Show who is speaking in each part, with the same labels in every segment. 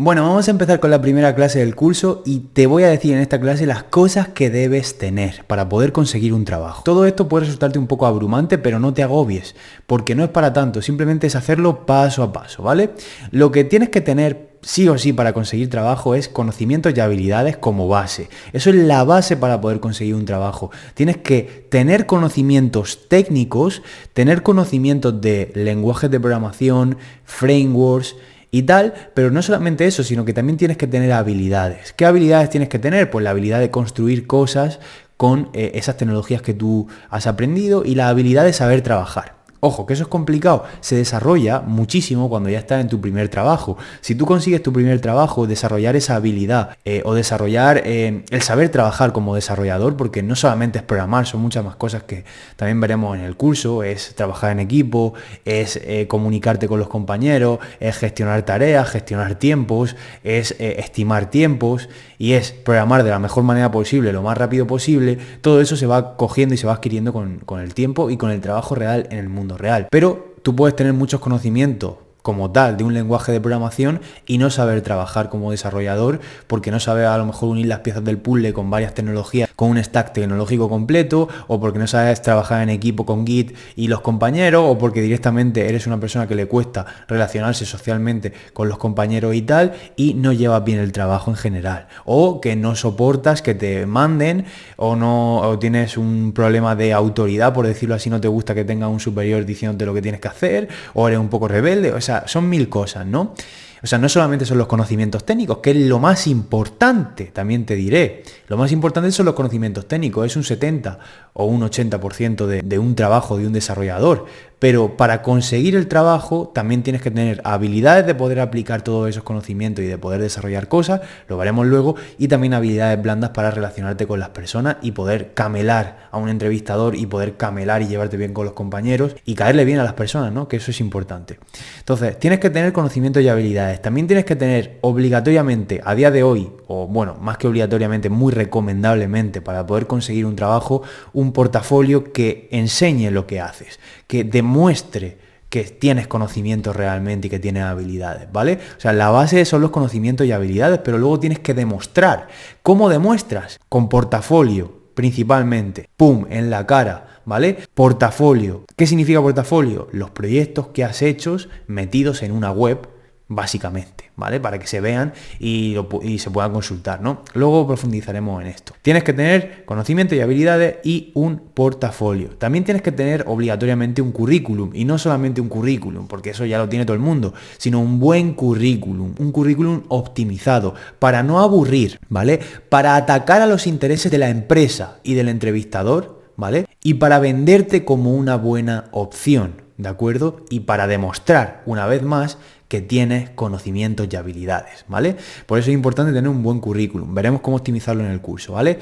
Speaker 1: Bueno, vamos a empezar con la primera clase del curso y te voy a decir en esta clase las cosas que debes tener para poder conseguir un trabajo. Todo esto puede resultarte un poco abrumante, pero no te agobies, porque no es para tanto, simplemente es hacerlo paso a paso, ¿vale? Lo que tienes que tener sí o sí para conseguir trabajo es conocimientos y habilidades como base. Eso es la base para poder conseguir un trabajo. Tienes que tener conocimientos técnicos, tener conocimientos de lenguajes de programación, frameworks y tal, pero no solamente eso, sino que también tienes que tener habilidades. ¿Qué habilidades tienes que tener? Pues la habilidad de construir cosas con esas tecnologías que tú has aprendido y la habilidad de saber trabajar. Ojo, que eso es complicado, se desarrolla muchísimo cuando ya estás en tu primer trabajo. Si tú consigues tu primer trabajo, desarrollar esa habilidad o desarrollar el saber trabajar como desarrollador, porque no solamente es programar, son muchas más cosas que también veremos en el curso, es trabajar en equipo, es comunicarte con los compañeros, es gestionar tareas, gestionar tiempos, es estimar tiempos y es programar de la mejor manera posible, lo más rápido posible. Todo eso se va cogiendo y se va adquiriendo con el tiempo y con el trabajo real en el mundo real. Pero tú puedes tener muchos conocimientos como tal de un lenguaje de programación y no saber trabajar como desarrollador porque no sabes a lo mejor unir las piezas del puzzle con varias tecnologías, con un stack tecnológico completo, o porque no sabes trabajar en equipo con Git y los compañeros, o porque directamente eres una persona que le cuesta relacionarse socialmente con los compañeros y tal, y no llevas bien el trabajo en general, o que no soportas que te manden, o tienes un problema de autoridad, por decirlo así, no te gusta que tenga un superior diciéndote lo que tienes que hacer, o eres un poco rebelde, o sea, son mil cosas, ¿no? O sea, no solamente son los conocimientos técnicos, que es lo más importante, también te diré. Lo más importante son los conocimientos técnicos, es un 70 o un 80% de un trabajo de un desarrollador. Pero para conseguir el trabajo también tienes que tener habilidades de poder aplicar todos esos conocimientos y de poder desarrollar cosas, lo veremos luego, y también habilidades blandas para relacionarte con las personas y poder camelar a un entrevistador y poder camelar y llevarte bien con los compañeros y caerle bien a las personas, ¿no? Que eso es importante. Entonces, tienes que tener conocimientos y habilidades. También tienes que tener obligatoriamente a día de hoy, o bueno, más que obligatoriamente, muy recomendablemente para poder conseguir un trabajo, un portafolio que enseñe lo que haces, que demuestre que tienes conocimientos realmente y que tienes habilidades, ¿vale? O sea, la base son los conocimientos y habilidades, pero luego tienes que demostrar. ¿Cómo demuestras? Con portafolio, principalmente. ¡Pum! En la cara, ¿vale? Portafolio. ¿Qué significa portafolio? Los proyectos que has hecho metidos en una web, básicamente, ¿vale? Para que se vean y se puedan consultar, ¿no? Luego profundizaremos en esto. Tienes que tener conocimiento y habilidades y un portafolio. También tienes que tener obligatoriamente un currículum, y no solamente un currículum, porque eso ya lo tiene todo el mundo, sino un buen currículum, un currículum optimizado, para no aburrir, ¿vale? Para atacar a los intereses de la empresa y del entrevistador, ¿vale? Y para venderte como una buena opción, ¿de acuerdo? Y para demostrar, una vez más, que tienes conocimientos y habilidades, ¿vale? Por eso es importante tener un buen currículum. Veremos cómo optimizarlo en el curso, ¿vale?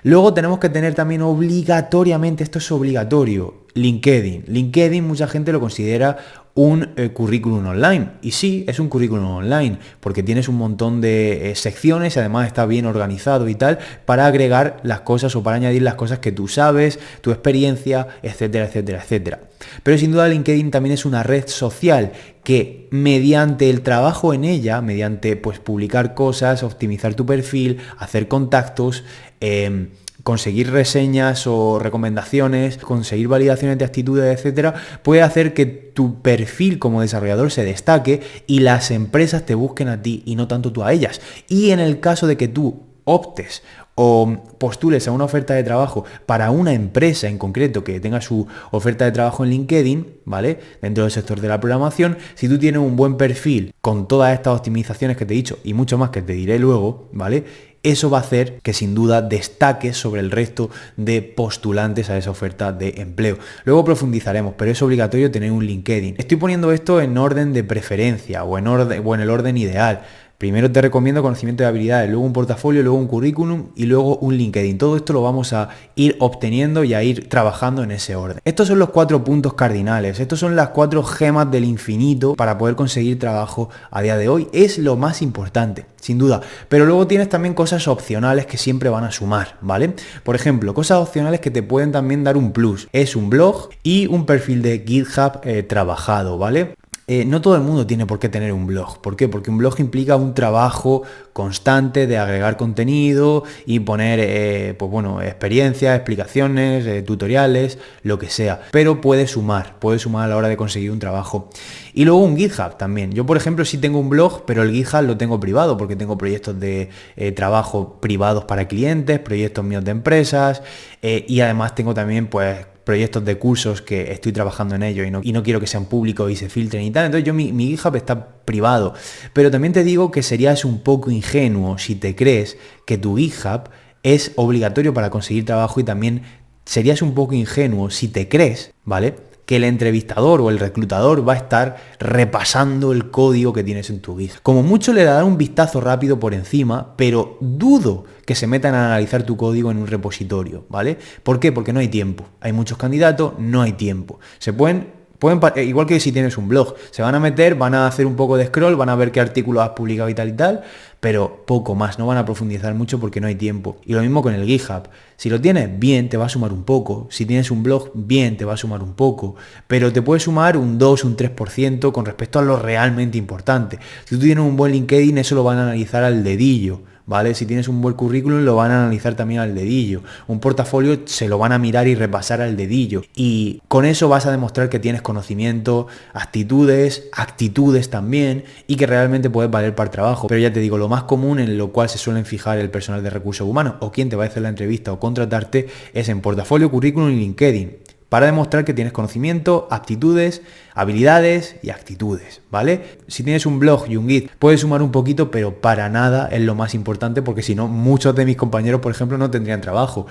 Speaker 1: Luego tenemos que tener también obligatoriamente, esto es obligatorio, LinkedIn. LinkedIn mucha gente lo considera un currículum online. Y sí, es un currículum online, porque tienes un montón de secciones y además está bien organizado y tal, para agregar las cosas o para añadir las cosas que tú sabes, tu experiencia, etcétera, etcétera, etcétera. Pero sin duda LinkedIn también es una red social que mediante el trabajo en ella, mediante pues publicar cosas, optimizar tu perfil, hacer contactos, conseguir reseñas o recomendaciones, conseguir validaciones de actitudes, etcétera, puede hacer que tu perfil como desarrollador se destaque y las empresas te busquen a ti y no tanto tú a ellas. Y en el caso de que tú optes o postules a una oferta de trabajo para una empresa en concreto que tenga su oferta de trabajo en LinkedIn, ¿vale? Dentro del sector de la programación, si tú tienes un buen perfil con todas estas optimizaciones que te he dicho y mucho más que te diré luego, ¿vale? Eso va a hacer que sin duda destaques sobre el resto de postulantes a esa oferta de empleo. Luego profundizaremos, pero es obligatorio tener un LinkedIn. Estoy poniendo esto en orden de preferencia o en el orden ideal. Primero te recomiendo conocimiento de habilidades, luego un portafolio, luego un currículum y luego un LinkedIn. Todo esto lo vamos a ir obteniendo y a ir trabajando en ese orden. Estos son los 4 puntos cardinales, estos son las 4 gemas del infinito para poder conseguir trabajo a día de hoy. Es lo más importante, sin duda. Pero luego tienes también cosas opcionales que siempre van a sumar, ¿vale? Por ejemplo, cosas opcionales que te pueden también dar un plus. Es un blog y un perfil de GitHub trabajado, ¿vale? no todo el mundo tiene por qué tener un blog. ¿Por qué? Porque un blog implica un trabajo constante de agregar contenido y poner, pues bueno, experiencias, explicaciones, tutoriales, lo que sea. Pero puede sumar a la hora de conseguir un trabajo. Y luego un GitHub también. Yo, por ejemplo, sí tengo un blog, pero el GitHub lo tengo privado porque tengo proyectos de trabajo privados para clientes, proyectos míos de empresas y además tengo también, pues, proyectos de cursos que estoy trabajando en ellos y no quiero que sean públicos y se filtren y tal. Entonces yo mi GitHub está privado. Pero también te digo que serías un poco ingenuo si te crees que tu GitHub es obligatorio para conseguir trabajo, y también serías un poco ingenuo si te crees, ¿vale?, que el entrevistador o el reclutador va a estar repasando el código que tienes en tu GitHub. Como mucho le dará un vistazo rápido por encima, pero dudo que se metan a analizar tu código en un repositorio, ¿vale? ¿Por qué? Porque no hay tiempo. Hay muchos candidatos, no hay tiempo. Igual que si tienes un blog, se van a meter, van a hacer un poco de scroll, van a ver qué artículos has publicado y tal, pero poco más, no van a profundizar mucho porque no hay tiempo. Y lo mismo con el GitHub. Si lo tienes bien, te va a sumar un poco. Si tienes un blog, bien, te va a sumar un poco. Pero te puede sumar un 2, un 3% con respecto a lo realmente importante. Si tú tienes un buen LinkedIn, eso lo van a analizar al dedillo, ¿vale? Si tienes un buen currículum, lo van a analizar también al dedillo. Un portafolio se lo van a mirar y repasar al dedillo. Y con eso vas a demostrar que tienes conocimiento, actitudes también, y que realmente puedes valer para el trabajo. Pero ya te digo, lo más común en lo cual se suelen fijar el personal de recursos humanos o quien te va a hacer la entrevista o contratarte es en portafolio, currículum y LinkedIn, para demostrar que tienes conocimiento, aptitudes, habilidades y actitudes, ¿vale? Si tienes un blog y un Git, puedes sumar un poquito, pero para nada es lo más importante, porque si no, muchos de mis compañeros, por ejemplo, no tendrían trabajo,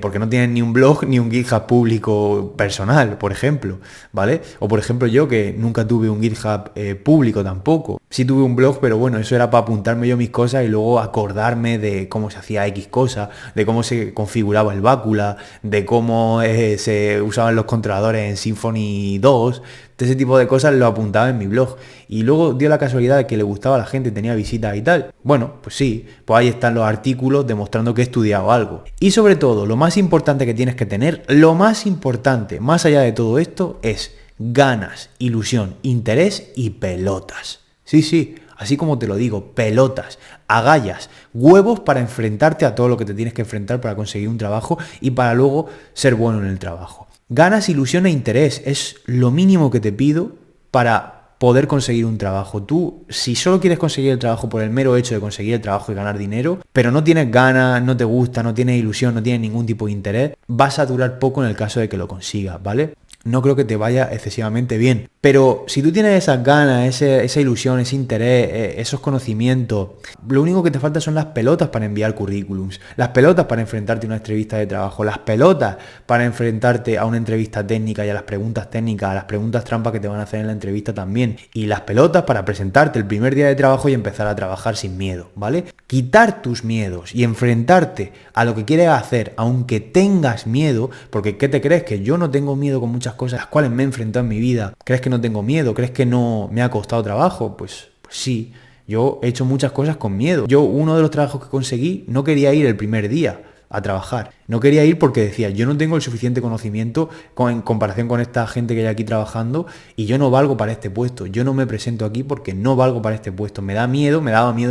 Speaker 1: porque no tienen ni un blog ni un GitHub público personal, por ejemplo, ¿vale? O por ejemplo yo, que nunca tuve un GitHub público tampoco. Sí tuve un blog, pero bueno, eso era para apuntarme yo mis cosas y luego acordarme de cómo se hacía X cosa, de cómo se configuraba el bácula, de cómo se usaban los controladores en Symfony 2, ese tipo de cosas lo apuntaba en mi blog. Y luego dio la casualidad de que le gustaba a la gente, tenía visitas y tal. Bueno, pues sí, pues ahí están los artículos demostrando que he estudiado algo. Y sobre todo, lo más importante que tienes que tener, lo más importante, más allá de todo esto, es ganas, ilusión, interés y pelotas. Sí, así como te lo digo, pelotas, agallas, huevos para enfrentarte a todo lo que te tienes que enfrentar para conseguir un trabajo y para luego ser bueno en el trabajo. Ganas, ilusión e interés es lo mínimo que te pido para poder conseguir un trabajo. Tú, si solo quieres conseguir el trabajo por el mero hecho de conseguir el trabajo y ganar dinero, pero no tienes ganas, no te gusta, no tienes ilusión, no tienes ningún tipo de interés, vas a durar poco en el caso de que lo consigas, ¿vale? No creo que te vaya excesivamente bien. Pero si tú tienes esas ganas, esa ilusión, ese interés, esos conocimientos, lo único que te falta son las pelotas para enviar currículums, las pelotas para enfrentarte a una entrevista de trabajo, las pelotas para enfrentarte a una entrevista técnica y a las preguntas técnicas, a las preguntas trampas que te van a hacer en la entrevista también, y las pelotas para presentarte el primer día de trabajo y empezar a trabajar sin miedo, ¿vale? Quitar tus miedos y enfrentarte a lo que quieres hacer, aunque tengas miedo, porque ¿qué te crees? Que yo no tengo miedo con muchas cosas a las cuales me he enfrentado en mi vida. ¿Crees que no tengo miedo? ¿Crees que no me ha costado trabajo? Pues sí, yo he hecho muchas cosas con miedo. Yo, uno de los trabajos que conseguí, no quería ir el primer día a trabajar. No quería ir porque decía, yo no tengo el suficiente conocimiento en comparación con esta gente que hay aquí trabajando y yo no valgo para este puesto. Yo no me presento aquí porque no valgo para este puesto. Me daba miedo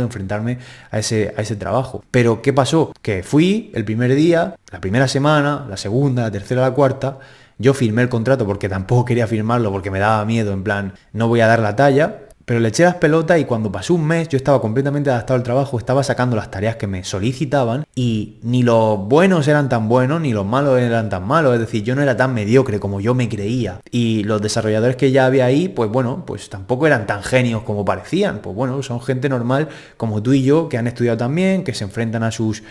Speaker 1: enfrentarme a ese trabajo. Pero ¿qué pasó? Que fui el primer día, la primera semana, la segunda, la tercera, la cuarta. Yo firmé el contrato porque tampoco quería firmarlo porque me daba miedo, en plan, no voy a dar la talla. Pero le eché las pelotas y cuando pasó un mes yo estaba completamente adaptado al trabajo, estaba sacando las tareas que me solicitaban y ni los buenos eran tan buenos ni los malos eran tan malos, es decir, yo no era tan mediocre como yo me creía. Y los desarrolladores que ya había ahí, pues bueno, pues tampoco eran tan genios como parecían, pues bueno, son gente normal como tú y yo que han estudiado también, que se enfrentan a sus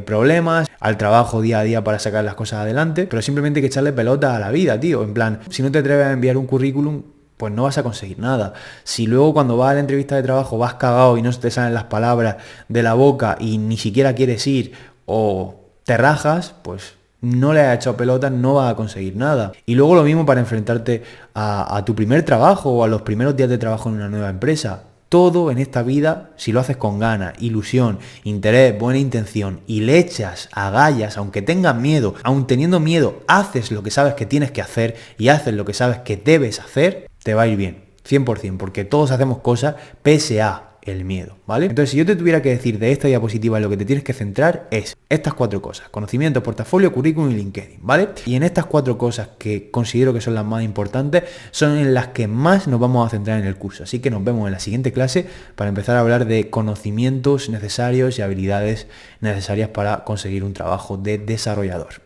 Speaker 1: problemas, al trabajo día a día para sacar las cosas adelante, pero simplemente hay que echarle pelota a la vida, tío, en plan, si no te atreves a enviar un currículum, pues no vas a conseguir nada. Si luego cuando vas a la entrevista de trabajo vas cagado y no te salen las palabras de la boca y ni siquiera quieres ir o te rajas, pues no le has echado pelota, no vas a conseguir nada. Y luego lo mismo para enfrentarte a tu primer trabajo o a los primeros días de trabajo en una nueva empresa. Todo en esta vida, si lo haces con ganas, ilusión, interés, buena intención y le echas agallas, aunque tengas miedo, aun teniendo miedo, haces lo que sabes que tienes que hacer y haces lo que sabes que debes hacer, te va a ir bien. 100%, porque todos hacemos cosas pese a el miedo, ¿vale? Entonces, si yo te tuviera que decir de esta diapositiva lo que te tienes que centrar es estas 4 cosas: conocimiento, portafolio, currículum y LinkedIn, ¿vale? Y en estas 4 cosas que considero que son las más importantes, son en las que más nos vamos a centrar en el curso. Así que nos vemos en la siguiente clase para empezar a hablar de conocimientos necesarios y habilidades necesarias para conseguir un trabajo de desarrollador.